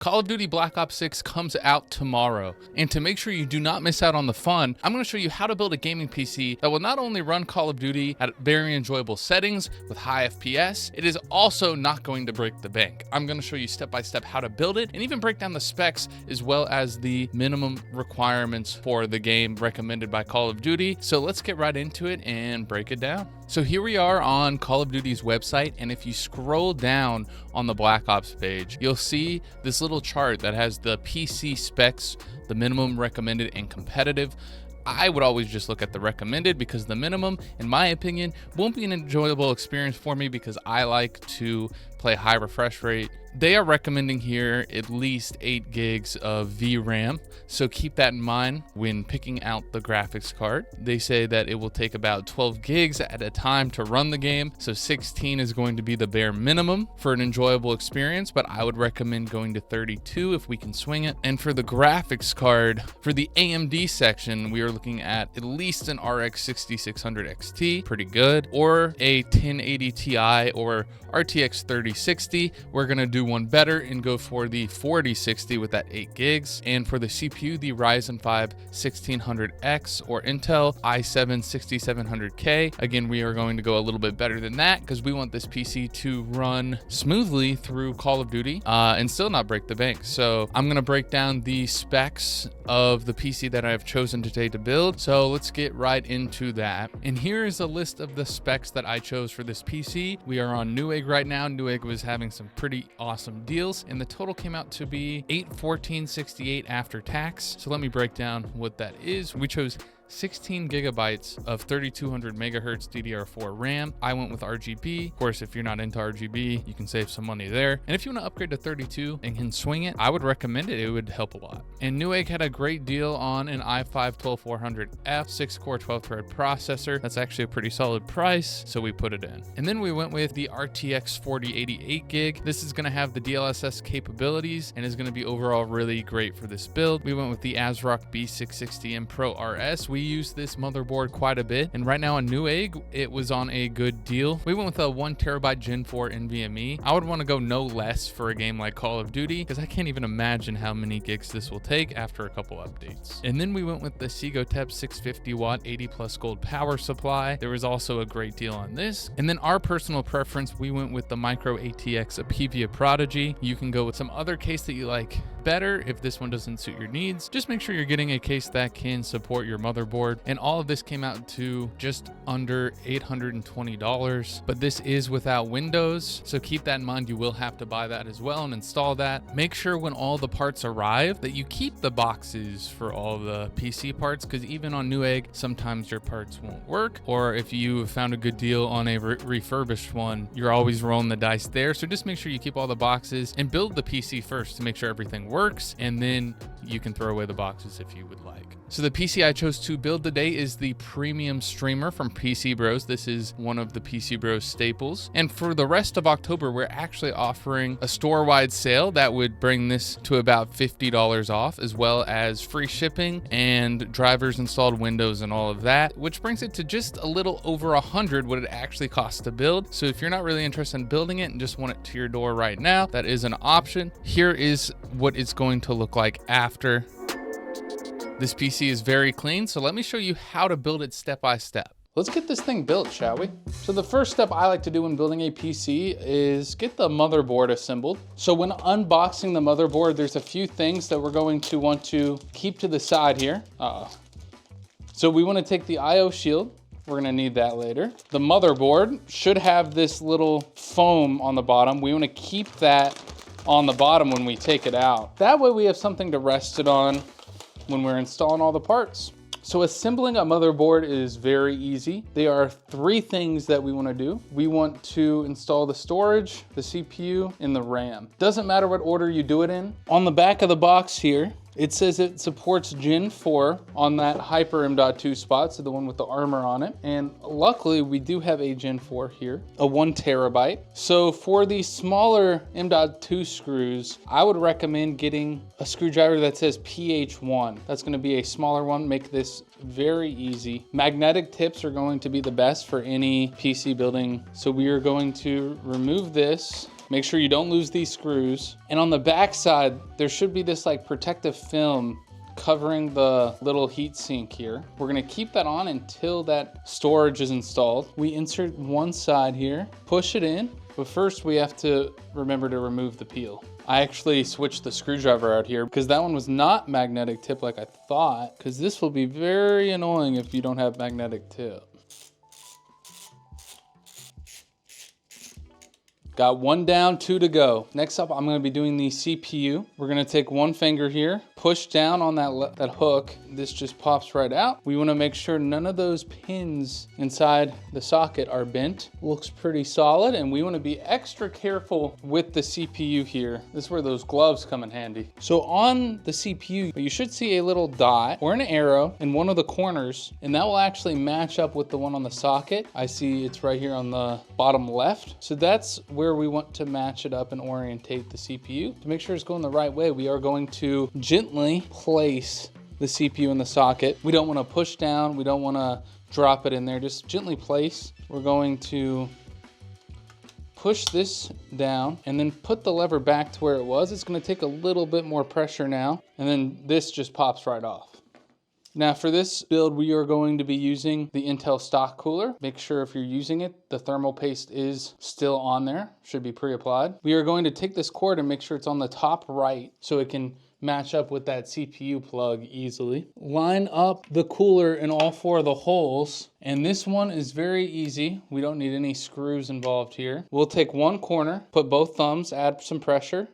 Call of Duty Black Ops 6 comes out tomorrow, and to make sure you do not miss out on the fun, I'm going to show you how to build a gaming PC that will not only run Call of Duty at very enjoyable settings with high FPS, it is also not going to break the bank. I'm going to show you step by step how to build it and even break down the specs as well as the minimum requirements for the game recommended by Call of Duty. So let's get right into it and break it down. So here we are on Call of Duty's website, and if you scroll down on the Black Ops page, you'll see this little chart that has the PC specs, the minimum, recommended, and competitive. I would always just look at the recommended because the minimum, in my opinion, won't be an enjoyable experience for me because I like to play high refresh rate. They are recommending here at least 8 gigs of VRAM, so keep that in mind when picking out the graphics card. They say that it will take about 12 gigs at a time to run the game, so 16 is going to be the bare minimum for an enjoyable experience, but I would recommend going to 32 if we can swing it. And for the graphics card, for the AMD section, we are looking at least an RX 6600 XT, pretty good, or a 1080 Ti or RTX 3060. We're gonna do one better and go for the 4060 with that 8 gigs. And for the CPU, the Ryzen 5 1600X or Intel i7 6700K. Again, we are going to go a little bit better than that because we want this PC to run smoothly through Call of Duty and still not break the bank. So I'm gonna break down the specs of the PC that I have chosen today to build. So let's get right into that. And here is a list of the specs that I chose for this PC. We are on Newegg right now. Newegg was having some pretty awesome deals, and the total came out to be $814.68 after tax. So let me break down what that is. We chose 16 gigabytes of 3200 megahertz DDR4 RAM. I went with RGB. Of course, if you're not into RGB, you can save some money there. And if you want to upgrade to 32 and can swing it, I would recommend it. It would help a lot. And Newegg had a great deal on an i5 12400F 6-core 12-thread processor. That's actually a pretty solid price, so we put it in. And then we went with the RTX 4080 8GB. This is going to have the DLSS capabilities and is going to be overall really great for this build. We went with the ASRock B660M Pro RS. We use this motherboard quite a bit, and right now on Newegg it was on a good deal. We went with a 1TB Gen 4 NVMe. I would want to go no less for a game like Call of Duty because I can't even imagine how many gigs this will take after a couple updates. And then we went with the Sigotep 650 watt 80 plus gold power supply. There was also a great deal on this. And then our personal preference, we went with the Micro ATX Apevia Prodigy. You can go with some other case that you like better if this one doesn't suit your needs. Just make sure you're getting a case that can support your motherboard. And all of this came out to just under $820, but this is without Windows, so keep that in mind. You will have to buy that as well and install that. Make sure when all the parts arrive that you keep the boxes for all the PC parts, because even on Newegg sometimes your parts won't work, or if you found a good deal on a refurbished one, you're always rolling the dice there. So just make sure you keep all the boxes and build the PC first to make sure everything works, and then you can throw away the boxes if you would like. So the PC I chose to build today is the Premium Streamer from PCBros. This is one of the PCBros staples. And for the rest of October, we're actually offering a store-wide sale that would bring this to about $50 off, as well as free shipping and drivers installed Windows and all of that, which brings it to just a little over $100 what it actually costs to build. So if you're not really interested in building it and just want it to your door right now, that is an option. Here is what it's going to look like after. This PC is very clean, so let me show you how to build it step by step. Let's get this thing built, shall we? So the first step I like to do when building a PC is get the motherboard assembled. So when unboxing the motherboard, there's a few things that we're going to want to keep to the side here. So we want to take the IO shield. We're gonna need that later. The motherboard should have this little foam on the bottom. We want to keep that on the bottom when we take it out. That way we have something to rest it on when we're installing all the parts. So assembling a motherboard is very easy. There are 3 things that we want to do. We want to install the storage, the CPU, and the RAM. Doesn't matter what order you do it in. On the back of the box here, it says it supports Gen 4 on that Hyper M.2 spot, so the one with the armor on it. And luckily, we do have a Gen 4 here, a 1 terabyte. So for the smaller M.2 screws, I would recommend getting a screwdriver that says PH1. That's gonna be a smaller one, make this very easy. Magnetic tips are going to be the best for any PC building. So we are going to remove this Make sure you don't lose these screws. And on the back side, there should be this like protective film covering the little heat sink here. We're gonna keep that on until that storage is installed. We insert one side here, push it in, but first we have to remember to remove the peel. I actually switched the screwdriver out here because that one was not magnetic tip like I thought, because this will be very annoying if you don't have magnetic tip. Got one down, 2 to go. Next up, I'm gonna be doing the CPU. We're gonna take one finger here, push down on that hook. This just pops right out. We wanna make sure none of those pins inside the socket are bent. Looks pretty solid, and we wanna be extra careful with the CPU here. This is where those gloves come in handy. So on the CPU, you should see a little dot or an arrow in one of the corners, and that will actually match up with the one on the socket. I see it's right here on the bottom left. So that's where we want to match it up and orientate the CPU. To make sure it's going the right way, we are going to gently place the CPU in the socket. We don't want to push down, we don't want to drop it in there, just gently place. We're going to push this down and then put the lever back to where it was. It's going to take a little bit more pressure now, and then this just pops right off. Now for this build, we are going to be using the Intel stock cooler. Make sure if you're using it, the thermal paste is still on there, should be pre-applied. We are going to take this cord and make sure it's on the top right so it can match up with that CPU plug easily. Line up the cooler in all 4 of the holes, and this one is very easy. We don't need any screws involved here. We'll take one corner, put both thumbs, add some pressure,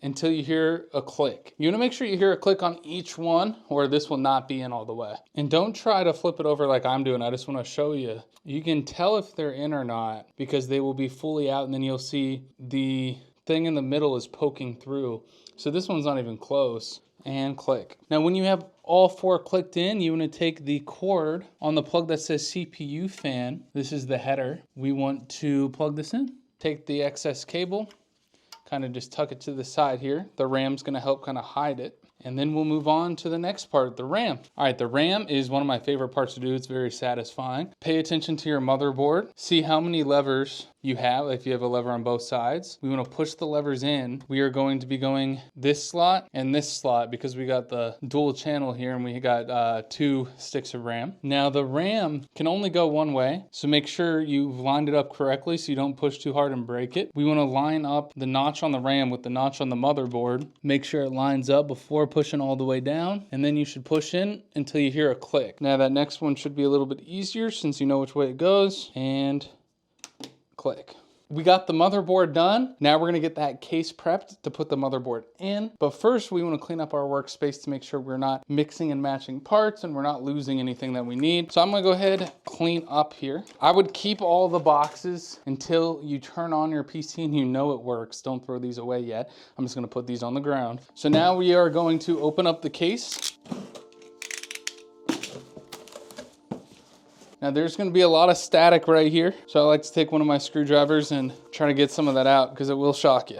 until you hear a click. You wanna make sure you hear a click on each one, or this will not be in all the way. And don't try to flip it over like I'm doing. I just wanna show you. You can tell if they're in or not because they will be fully out, and then you'll see the thing in the middle is poking through. So this one's not even close. And click. Now when you have all 4 clicked in, you wanna take the cord on the plug that says CPU fan. This is the header. We want to plug this in. Take the excess cable, kind of just tuck it to the side here. The RAM's gonna help kind of hide it. And then we'll move on to the next part, the RAM. All right, the RAM is one of my favorite parts to do. It's very satisfying. Pay attention to your motherboard. See how many levers you have, if you have a lever on both sides. We want to push the levers in. We are going to be going this slot and this slot because we got the dual channel here and we got 2 sticks of RAM. Now the RAM can only go one way, so make sure you've lined it up correctly so you don't push too hard and break it. We want to line up the notch on the RAM with the notch on the motherboard. Make sure it lines up before pushing all the way down, and then you should push in until you hear a click. Now that next one should be a little bit easier since you know which way it goes, and click. We got the motherboard done. Now we're gonna get that case prepped to put the motherboard in. But first we wanna clean up our workspace to make sure we're not mixing and matching parts and we're not losing anything that we need. So I'm gonna go ahead, clean up here. I would keep all the boxes until you turn on your PC and you know it works. Don't throw these away yet. I'm just gonna put these on the ground. So now we are going to open up the case. Now there's gonna be a lot of static right here. So I like to take one of my screwdrivers and try to get some of that out because it will shock you.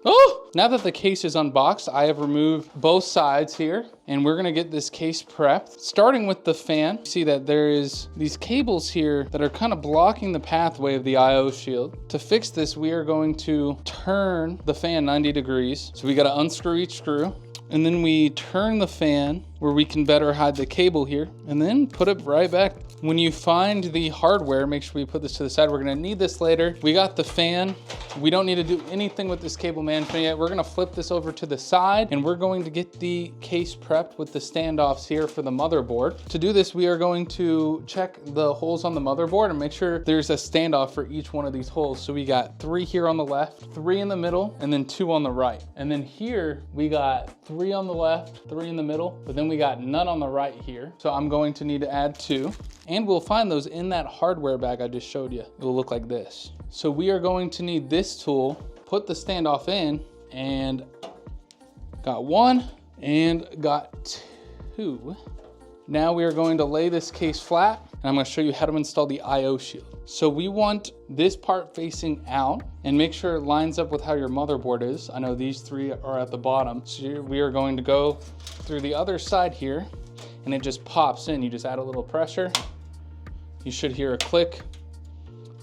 Oh! Now that the case is unboxed, I have removed both sides here and we're gonna get this case prepped. Starting with the fan, you see that there is these cables here that are kind of blocking the pathway of the IO shield. To fix this, we are going to turn the fan 90 degrees. So we gotta unscrew each screw. And then we turn the fan where we can better hide the cable here and then put it right back. When you find the hardware, make sure we put this to the side. We're gonna need this later. We got the fan. We don't need to do anything with this cable management yet. We're gonna flip this over to the side and we're going to get the case prepped with the standoffs here for the motherboard. To do this, we are going to check the holes on the motherboard and make sure there's a standoff for each one of these holes. So we got 3 here on the left, 3 in the middle, and then 2 on the right. And then here we got 3 on the left, 3 in the middle, but then we got none on the right here. So I'm going to need to add 2. And we'll find those in that hardware bag I just showed you. It will look like this. So we are going to need this tool, put the standoff in, and got 1 and got 2. Now we are going to lay this case flat, and I'm gonna show you how to install the IO shield. So we want this part facing out, and make sure it lines up with how your motherboard is. I know these 3 are at the bottom. So we are going to go through the other side here, and it just pops in. You just add a little pressure. You should hear a click,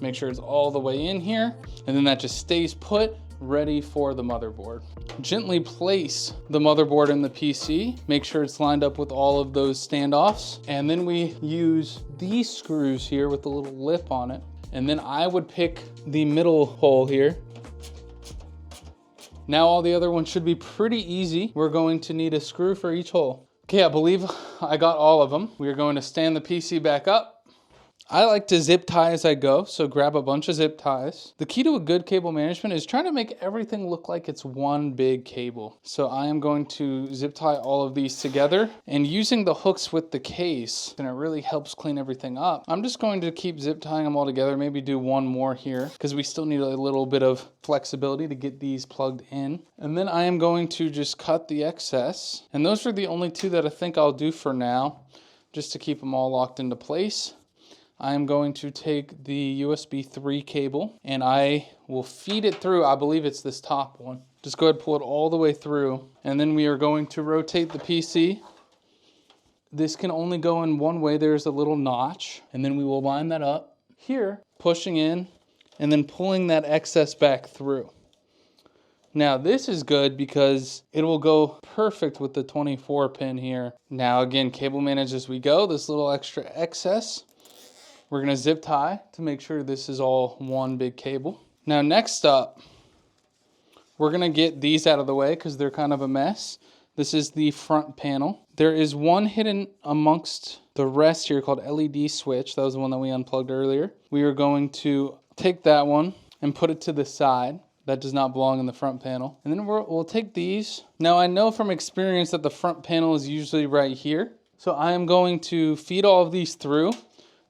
Make sure it's all the way in here, and then that just stays put, ready for the motherboard. Gently place the motherboard in the PC. Make sure it's lined up with all of those standoffs. And then we use these screws here with the little lip on it. And then I would pick the middle hole here. Now all the other ones should be pretty easy. We're going to need a screw for each hole. Okay, I believe I got all of them. We are going to stand the PC back up. I like to zip tie as I go, so grab a bunch of zip ties. The key to a good cable management is trying to make everything look like it's one big cable. So I am going to zip tie all of these together, and using the hooks with the case, and it really helps clean everything up. I'm just going to keep zip tying them all together, maybe do one more here, because we still need a little bit of flexibility to get these plugged in. And then I am going to just cut the excess. And those are the only two that I think I'll do for now, just to keep them all locked into place. I'm going to take the USB 3 cable and I will feed it through. I believe it's this top one. Just go ahead and pull it all the way through. And then we are going to rotate the PC. This can only go in one way. There's a little notch. And then we will line that up here, pushing in and then pulling that excess back through. Now this is good because it will go perfect with the 24 pin here. Now again, cable manage as we go. This little extra excess, we're gonna zip tie to make sure this is all one big cable. Now next up, we're gonna get these out of the way because they're kind of a mess. This is the front panel. There is one hidden amongst the rest here called LED switch. That was the one that we unplugged earlier. We are going to take that one and put it to the side. That does not belong in the front panel. And then we'll take these. Now I know from experience that the front panel is usually right here. So I am going to feed all of these through.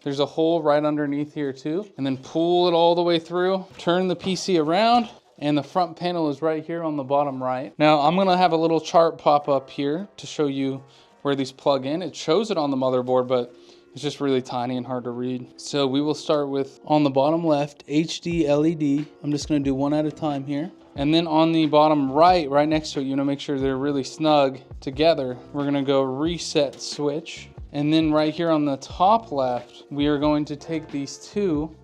There's a hole right underneath here too. And then pull it all the way through. Turn the PC around and the front panel is right here on the bottom right. Now I'm gonna have a little chart pop up here to show you where these plug in. It shows it on the motherboard, but it's just really tiny and hard to read. So we will start with, on the bottom left, HD LED. I'm just gonna do one at a time here. And then on the bottom right, right next to it, you wanna make sure they're really snug together. We're gonna go reset switch. And then right here on the top left, we are going to take these two,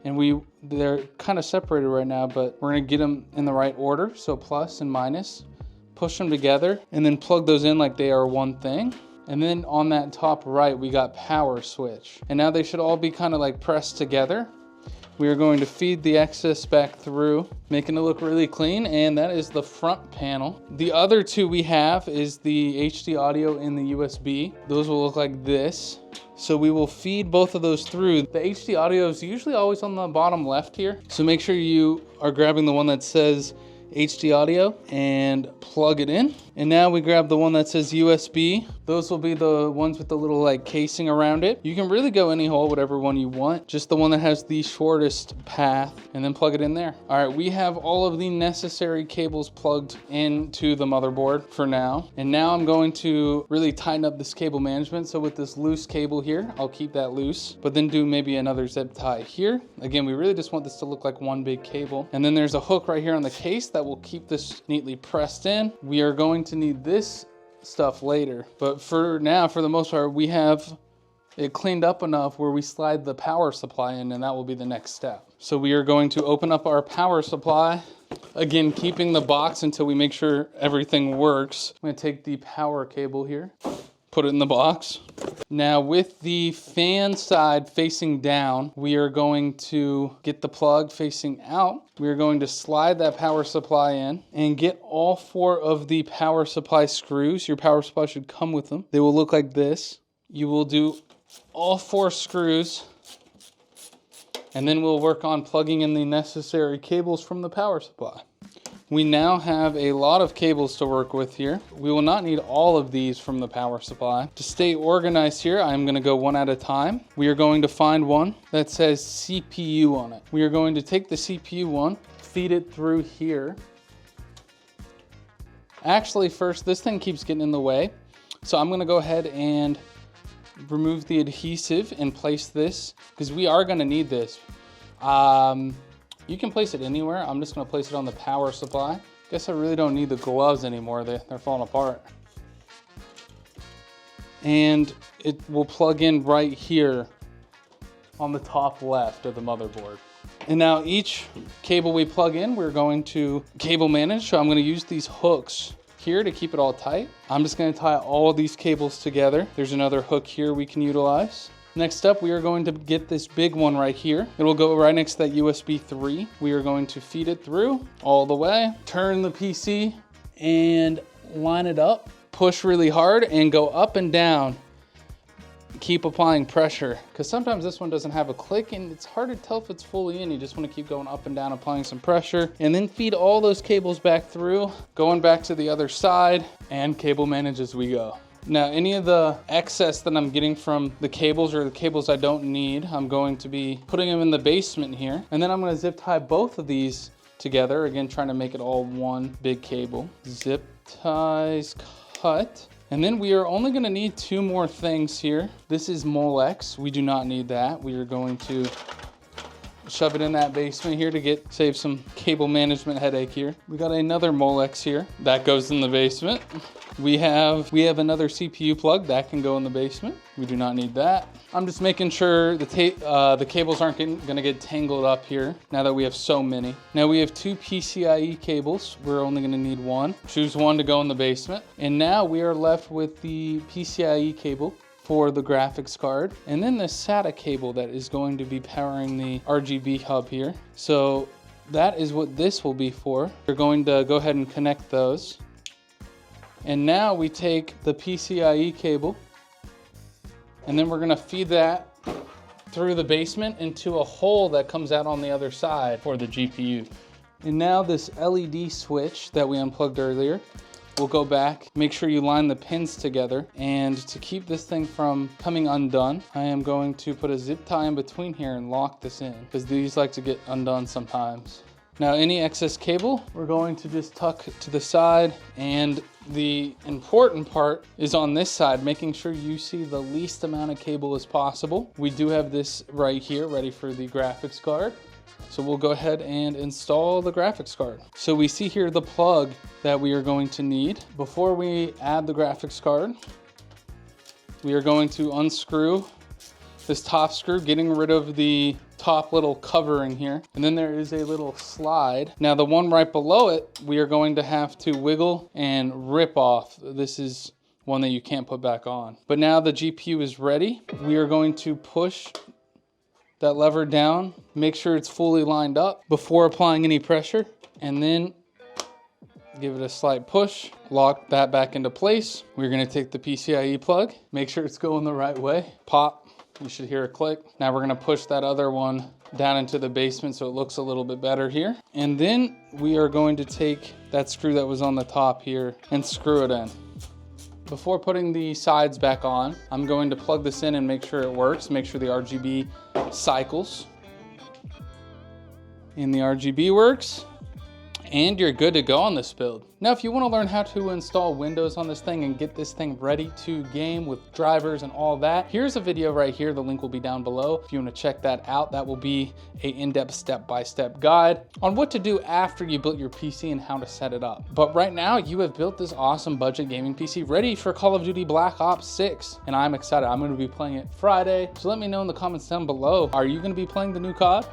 and they're kind of separated right now, but we're gonna get them in the right order. So plus and minus, push them together, and then plug those in like they are one thing. And then on that top right, we got power switch. And now they should all be kind of like pressed together. We are going to feed the excess back through, making it look really clean, and that is the front panel. The other two we have is the HD audio and the USB. Those will look like this. So we will feed both of those through. The HD audio is usually always on the bottom left here. So make sure you are grabbing the one that says HD audio and plug it in. And now we grab the one that says USB. Those will be the ones with the little like casing around it. You can really go any hole, whatever one you want. Just the one that has the shortest path, and then plug it in there. All right, we have all of the necessary cables plugged into the motherboard for now. And now I'm going to really tighten up this cable management. So with this loose cable here, I'll keep that loose, but then do maybe another zip tie here. Again, we really just want this to look like one big cable. And then there's a hook right here on the case that will keep this neatly pressed in. We are going to need this stuff later, but for now, for the most part, we have it cleaned up enough where we slide the power supply in, and that will be the next step. So we are going to open up our power supply, again keeping the box until we make sure everything works. I'm going to take the power cable here, put it in the box. Now with the fan side facing down, we are going to get the plug facing out. We are going to slide that power supply in and get all 4 of the power supply screws. Your power supply should come with them. They will look like this. You will do all 4 screws, and then we'll work on plugging in the necessary cables from the power supply. We now have a lot of cables to work with here. We will not need all of these from the power supply. To stay organized here, I'm gonna go one at a time. We are going to find one that says CPU on it. We are going to take the CPU one, feed it through here. Actually, first, this thing keeps getting in the way. So I'm gonna go ahead and remove the adhesive and place this, because we are gonna need this. You can place it anywhere. I'm just gonna place it on the power supply. Guess I really don't need the gloves anymore. They're falling apart. And it will plug in right here on the top left of the motherboard. And now each cable we plug in, we're going to cable manage. So I'm going to use these hooks here to keep it all tight. I'm just going to tie all these cables together. There's another hook here we can utilize. Next up, we are going to get this big one right here. It will go right next to that USB 3. We are going to feed it through all the way, turn the PC and line it up, push really hard and go up and down. Keep applying pressure, because sometimes this one doesn't have a click and it's hard to tell if it's fully in. You just want to keep going up and down, applying some pressure, and then feed all those cables back through, going back to the other side, and cable manage as we go. Now, any of the excess that I'm getting from the cables or the cables I don't need, I'm going to be putting them in the basement here, and then I'm going to zip tie both of these together, again trying to make it all one big cable. Zip ties, cut. And then we are only going to need 2 more things here. This is Molex. We do not need that. We are going to shove it in that basement here to save some cable management headache here. We got another Molex here that goes in the basement. We have another CPU plug that can go in the basement. We do not need that. I'm just making sure the cables aren't going to get tangled up here now that we have so many. Now we have 2 PCIe cables. We're only going to need 1. Choose 1 to go in the basement. And now we are left with the PCIe cable for the graphics card, and then the SATA cable that is going to be powering the RGB hub here. So that is what this will be for. We're going to go ahead and connect those. And now we take the PCIe cable, and then we're gonna feed that through the basement into a hole that comes out on the other side for the GPU. And now this LED switch that we unplugged earlier, we'll go back, make sure you line the pins together, and to keep this thing from coming undone, I am going to put a zip tie in between here and lock this in, because these like to get undone sometimes. Now any excess cable, we're going to just tuck to the side, and the important part is on this side, making sure you see the least amount of cable as possible. We do have this right here ready for the graphics card. So we'll go ahead and install the graphics card. So we see here the plug that we are going to need. Before we add the graphics card, we are going to unscrew this top screw, getting rid of the top little covering here. And then there is a little slide. Now the one right below it, we are going to have to wiggle and rip off. This is one that you can't put back on. But now the GPU is ready. We are going to push that lever down, make sure it's fully lined up before applying any pressure, and then give it a slight push, lock that back into place. We're gonna take the PCIe plug, make sure it's going the right way, pop, you should hear a click. Now we're gonna push that other one down into the basement so it looks a little bit better here. And then we are going to take that screw that was on the top here and screw it in. Before putting the sides back on, I'm going to plug this in and make sure it works, make sure the RGB cycles. And the RGB works, and you're good to go on this build. Now, if you want to learn how to install Windows on this thing and get this thing ready to game with drivers and all that, here's a video right here. The link will be down below. If you want to check that out, that will be an in-depth step-by-step guide on what to do after you built your PC and how to set it up. But right now, you have built this awesome budget gaming PC ready for Call of Duty Black Ops 6, and I'm excited. I'm going to be playing it Friday, so let me know in the comments down below. Are you going to be playing the new COD?